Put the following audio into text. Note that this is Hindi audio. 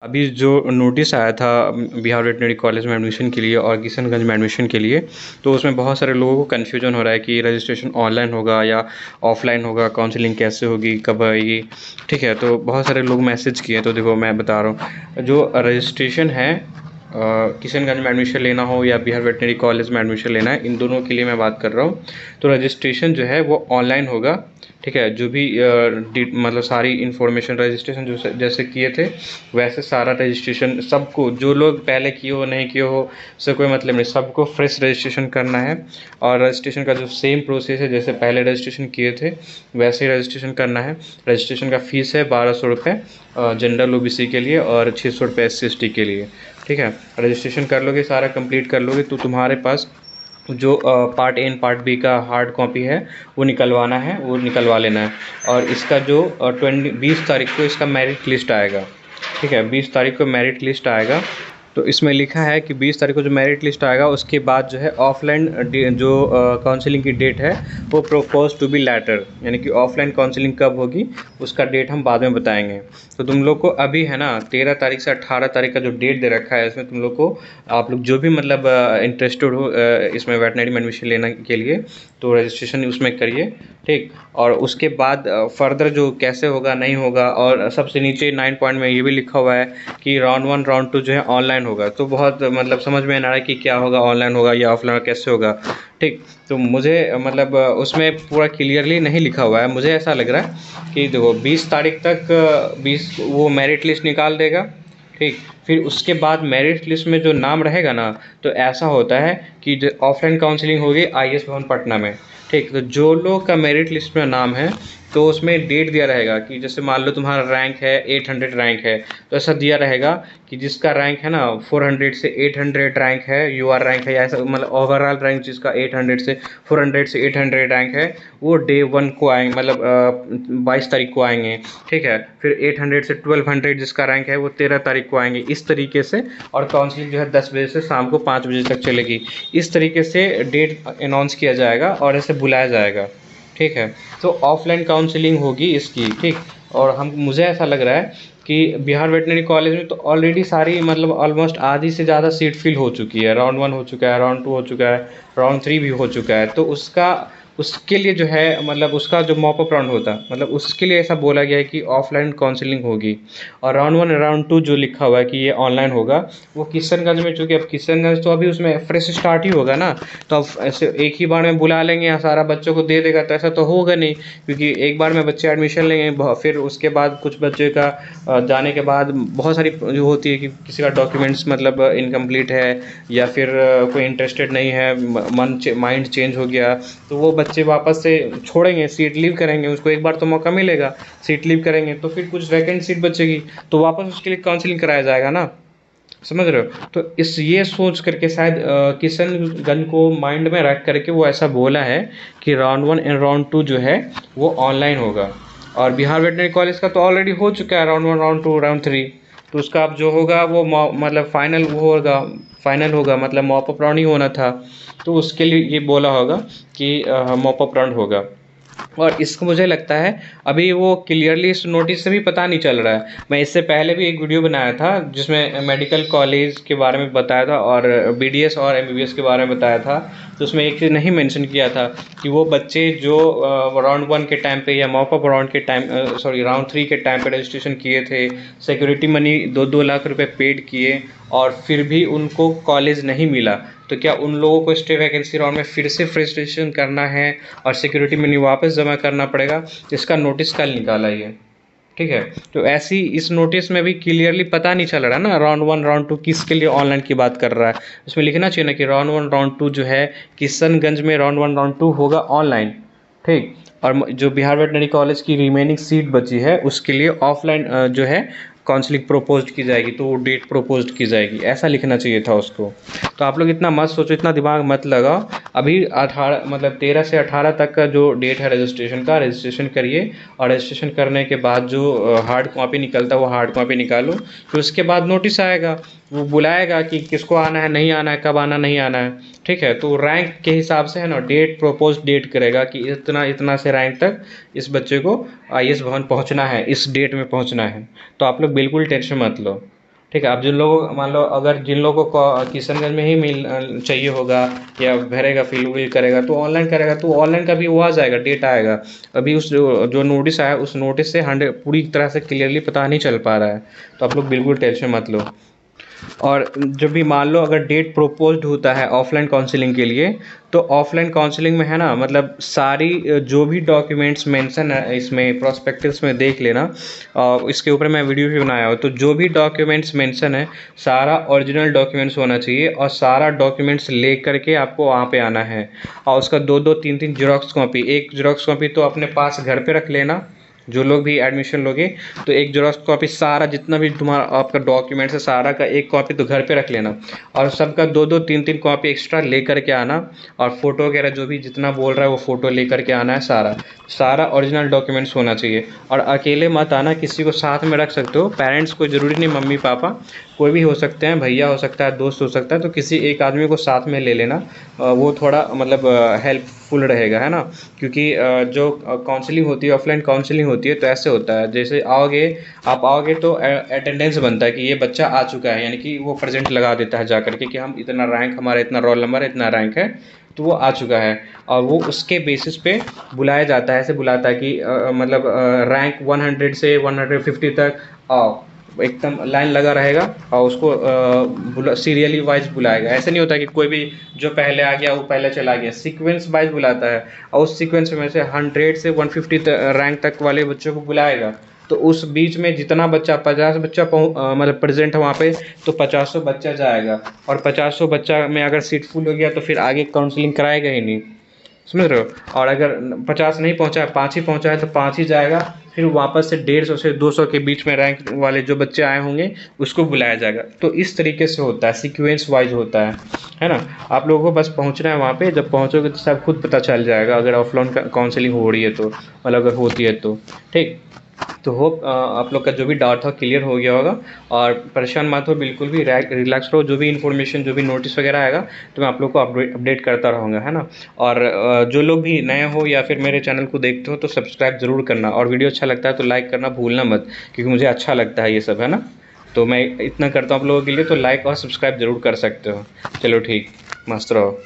अभी जो नोटिस आया था बिहार वेटनरी कॉलेज में एडमिशन के लिए और किशनगंज में एडमिशन के लिए, तो उसमें बहुत सारे लोगों को कन्फ्यूजन हो रहा है कि रजिस्ट्रेशन ऑनलाइन होगा या ऑफलाइन होगा, काउंसलिंग कैसे होगी, कब आएगी। ठीक है, तो बहुत सारे लोग मैसेज किए, तो देखो मैं बता रहा हूँ जो रजिस्ट्रेशन है, किशनगंज में एडमिशन लेना हो या बिहार वेटनरी कॉलेज में एडमिशन लेना है, इन दोनों के लिए मैं बात कर रहा हूँ। तो रजिस्ट्रेशन जो है वो ऑनलाइन होगा। ठीक है, जो भी मतलब सारी इन्फॉर्मेशन रजिस्ट्रेशन जो जैसे किए थे वैसे सारा रजिस्ट्रेशन सबको, जो लोग पहले किए हो नहीं किए हो उससे कोई मतलब नहीं, सबको फ्रेश रजिस्ट्रेशन करना है। और रजिस्ट्रेशन का जो सेम प्रोसेस है जैसे पहले रजिस्ट्रेशन किए थे वैसे ही रजिस्ट्रेशन करना है। रजिस्ट्रेशन का फ़ीस है 1200 रुपये जनरल ओबीसी के लिए और 600 रुपये SC/ST के लिए। ठीक है, रजिस्ट्रेशन कर लोगे, सारा कंप्लीट कर लोगे तो तुम्हारे पास जो part A and part B का हार्ड कॉपी है वो निकलवाना है, वो निकलवा लेना है। और इसका जो 20 तारीख को इसका मेरिट लिस्ट आएगा। ठीक है, 20 तारीख को मेरिट लिस्ट आएगा। तो इसमें लिखा है कि 20 तारीख को जो मेरिट लिस्ट आएगा उसके बाद जो है ऑफलाइन जो काउंसलिंग की डेट है वो प्रोपोज टू बी लेटर, यानी कि ऑफलाइन काउंसलिंग कब होगी उसका डेट हम बाद में बताएंगे। तो तुम लोग को अभी है ना 13 तारीख से 18 तारीख का जो डेट दे रखा है इसमें तुम लोग को, आप लोग जो भी मतलब इंटरेस्टेड हो इसमें वेटनरी में एडमिशन लेने के लिए तो रजिस्ट्रेशन उसमें करिए। ठीक, और उसके बाद फर्दर जो कैसे होगा नहीं होगा, और सबसे नीचे 9 पॉइंट में ये भी लिखा हुआ है कि राउंड 1 राउंड 2 जो है ऑनलाइन होगा। तो बहुत मतलब समझ में आ रहा है कि क्या होगा, ऑनलाइन होगा या ऑफलाइन कैसे होगा। ठीक, तो मुझे मतलब उसमें पूरा क्लियरली नहीं लिखा हुआ है, मुझे ऐसा लग रहा है कि देखो 20 तारीख तक 20 वो मेरिट लिस्ट निकाल देगा। ठीक, फिर उसके बाद मेरिट लिस्ट में जो नाम रहेगा ना, तो ऐसा होता है कि जो ऑफलाइन काउंसलिंग होगी IS भवन पटना में। ठीक, तो जो लोग का मेरिट लिस्ट में नाम है तो उसमें डेट दिया रहेगा कि जैसे मान लो तुम्हारा रैंक है 800 रैंक है, तो ऐसा दिया रहेगा कि जिसका रैंक है ना 400 से 800 रैंक है, UR रैंक है, या ऐसा मतलब ओवरऑल रैंक जिसका 800 से 400 से 800 रैंक है वो डे 1 को आएंगे, मतलब 22 तारीख को आएंगे। ठीक है, फिर 800 से 1200 जिसका रैंक है वो 13 तारीख को आएंगे, इस तरीके से। और काउंसलिंग जो है 10 बजे से शाम को 5 बजे तक चलेगी। इस तरीके से डेट अनाउंस किया जाएगा और ऐसे बुलाया जाएगा। ठीक है, तो ऑफलाइन काउंसलिंग होगी इसकी। ठीक, और हम मुझे ऐसा लग रहा है कि बिहार वेटनरी कॉलेज में तो ऑलरेडी सारी मतलब ऑलमोस्ट आधी से ज़्यादा सीट फिल हो चुकी है। राउंड 1 हो चुका है, राउंड 2 हो चुका है, राउंड 3 भी हो चुका है। तो उसके लिए जो है मतलब उसका जो मॉप अप राउंड होता मतलब उसके लिए ऐसा बोला गया है कि ऑफलाइन काउंसलिंग होगी। और राउंड 1 राउंड 2 जो लिखा हुआ है कि ये ऑनलाइन होगा वो किशनगंज में, चूँकि अब किशनगंज तो अभी उसमें फ्रेश स्टार्ट ही होगा ना, तो अब ऐसे एक ही बार में बुला लेंगे या सारा बच्चों को दे देगा, तो ऐसा तो होगा नहीं। क्योंकि एक बार में बच्चे एडमिशन लेंगे, फिर उसके बाद कुछ बच्चे का जाने के बाद बहुत सारी जो होती है कि किसी का डॉक्यूमेंट्स मतलब इनकम्प्लीट है या फिर कोई इंटरेस्टेड नहीं है, माइंड चेंज हो गया, तो वो बच्चे वापस से छोड़ेंगे, सीट लीव करेंगे। उसको एक बार तो मौका मिलेगा, सीट लीव करेंगे तो फिर कुछ वैकेंट सीट बचेगी तो वापस उसके लिए काउंसलिंग कराया जाएगा ना, समझ रहे हो। तो इस ये सोच करके शायद किशनगंज को माइंड में रख करके वो ऐसा बोला है कि राउंड 1 एंड राउंड 2 जो है वो ऑनलाइन होगा। और बिहार वेटनरी कॉलेज का तो ऑलरेडी हो चुका है राउंड 1 राउंड 2 राउंड 3। तो उसका अब जो होगा वो मतलब फाइनल वो होगा, फाइनल होगा मतलब मॉप अप राउंड ही होना था। तो उसके लिए ये बोला होगा कि मॉप अप राउंड होगा। और इसको मुझे लगता है अभी वो क्लियरली इस नोटिस से भी पता नहीं चल रहा है। मैं इससे पहले भी एक वीडियो बनाया था जिसमें मेडिकल कॉलेज के बारे में बताया था और BDS और MBBS के बारे में बताया था। तो उसमें एक चीज़ नहीं मेंशन किया था कि वो बच्चे जो राउंड 1 के टाइम पे या मॉप अप राउंड के टाइम सॉरी राउंड 3 के टाइम पे रजिस्ट्रेशन किए थे, सिक्योरिटी मनी 2-2 लाख रुपए पेड किए और फिर भी उनको कॉलेज नहीं मिला, तो क्या उन लोगों को स्टे वैकेंसी राउंड में फिर से फ्रेश रजिस्ट्रेशन करना है और सिक्योरिटी मनी वापस जमा करना पड़ेगा? इसका नोटिस कल निकाला ये। ठीक है, तो ऐसी इस नोटिस में भी क्लियरली पता नहीं चल रहा ना राउंड 1 राउंड 2 किसके लिए ऑनलाइन की बात कर रहा है। इसमें लिखना चाहिए ना कि राउंड 1 राउंड 2 जो है किशनगंज में राउंड 1 राउंड 2 होगा ऑनलाइन। ठीक, और जो बिहार वेटनरी कॉलेज की रिमेनिंग सीट बची है उसके लिए ऑफलाइन जो है काउंसलिंग प्रोपोज्ड की जाएगी, तो वो डेट प्रोपोज्ड की जाएगी, ऐसा लिखना चाहिए था उसको। तो आप लोग इतना मत सोचो, इतना दिमाग मत लगाओ। अभी 18 मतलब 13 से 18 तक का जो डेट है रजिस्ट्रेशन का, रजिस्ट्रेशन करिए। और रजिस्ट्रेशन करने के बाद जो हार्ड कॉपी निकलता है वो हार्ड कॉपी निकालो। फिर उसके बाद नोटिस आएगा, वो बुलाएगा कि किसको आना है, नहीं आना है, कब आना नहीं आना है। ठीक है, तो रैंक के हिसाब से है ना डेट प्रोपोज डेट करेगा कि इतना इतना से रैंक तक इस बच्चे को IS भवन पहुंचना है, इस डेट में पहुंचना है। तो आप लोग बिल्कुल टेंशन मत लो। ठीक है। अब जिन लोगों मान लो अगर जिन लोगों को किशनगंज में ही चाहिए होगा या भरेगा फिल करेगा तो ऑनलाइन करेगा, तो ऑनलाइन का भी वो आ जाएगा, डेट आएगा। अभी उस जो नोटिस आया उस नोटिस से 100 पूरी तरह से क्लियरली पता नहीं चल पा रहा है, तो आप लोग बिल्कुल टेंशन मत लो। और जब भी मान लो अगर डेट प्रोपोज्ड होता है ऑफलाइन काउंसलिंग के लिए, तो ऑफलाइन काउंसलिंग में है ना, मतलब सारी जो भी डॉक्यूमेंट्स मेंशन है इसमें प्रोस्पेक्टस में देख लेना, इसके ऊपर मैं वीडियो भी बनाया हूँ। तो जो भी डॉक्यूमेंट्स मेंशन है सारा ओरिजिनल डॉक्यूमेंट्स होना चाहिए, और सारा डॉक्यूमेंट्स ले करके आपको वहाँ पे आना है। और उसका 2-2 3-3 जेरॉक्स कॉपी, एक जेरॉक्स कॉपी तो अपने पास घर पे रख लेना, जो लोग भी एडमिशन लोगे तो एक जेरॉक्स कॉपी सारा जितना भी तुम्हारा आपका डॉक्यूमेंट्स है सारा का एक कॉपी तो घर पे रख लेना, और सबका 2-2 3-3 कॉपी एक्स्ट्रा ले करके आना। और फोटो वगैरह जो भी जितना बोल रहा है वो फोटो ले करके आना है, सारा सारा ओरिजिनल डॉक्यूमेंट्स होना चाहिए। और अकेले मत आना, किसी को साथ में रख सकते हो, पेरेंट्स कोई ज़रूरी नहीं, मम्मी पापा कोई भी हो सकते हैं, भैया हो सकता है, दोस्त हो सकता है, तो किसी एक आदमी को साथ में ले लेना, वो थोड़ा मतलब हेल्पफुल रहेगा, है ना। क्योंकि जो काउंसलिंग होती है ऑफलाइन काउंसलिंग होती है तो ऐसे होता है, जैसे आप आओगे तो अटेंडेंस बनता है कि ये बच्चा आ चुका है, यानी कि वो प्रेजेंट लगा देता है जा करके कि हम इतना रैंक, हमारा इतना रोल नंबर है, इतना रैंक है, तो वो आ चुका है। और वो उसके बेसिस पे बुलाया जाता है, ऐसे बुलाता है कि मतलब रैंक 100 से 150 तक आओ, एकदम लाइन लगा रहेगा, और उसको सीरियली वाइज बुलाएगा। ऐसा नहीं होता कि कोई भी जो पहले आ गया वो पहले चला गया, सीक्वेंस वाइज बुलाता है, और उस सीक्वेंस में से 100 से 150 रैंक तक वाले बच्चों को बुलाएगा। तो उस बीच में जितना बच्चा 50 बच्चा मतलब प्रेजेंट है वहाँ पे, तो 50 बच्चा जाएगा, और 50 बच्चा में अगर सीट फुल हो गया तो फिर आगे काउंसलिंग कराएगा ही नहीं, समझ रहे हो। और अगर 50 नहीं पहुंचा है, 5 ही पहुंचा है, तो 5 ही जाएगा। फिर वापस से 150 से 200 के बीच में रैंक वाले जो बच्चे आए होंगे उसको बुलाया जाएगा। तो इस तरीके से होता है, सीक्वेंस वाइज होता है ना। आप लोगों को बस पहुंचना है वहाँ पे, जब पहुंचोगे तो सब खुद पता चल जाएगा, अगर ऑफलाइन काउंसलिंग हो रही है तो, मतलब अगर होती है तो। ठीक, तो होप आप लोग का जो भी डाउट था क्लियर हो गया होगा। और परेशान मत हो, बिल्कुल भी रिलैक्स रहो, जो भी इन्फॉर्मेशन जो भी नोटिस वगैरह आएगा तो मैं आप लोग को अपडेट करता रहूँगा, है ना। और जो लोग भी नए हो या फिर मेरे चैनल को देखते हो तो सब्सक्राइब ज़रूर करना, और वीडियो अच्छा लगता है तो लाइक करना भूलना मत, क्योंकि मुझे अच्छा लगता है ये सब, है ना। तो मैं इतना करता हूँ आप लोगों के लिए, तो लाइक और सब्सक्राइब ज़रूर कर सकते हो। चलो ठीक, मस्त रहो।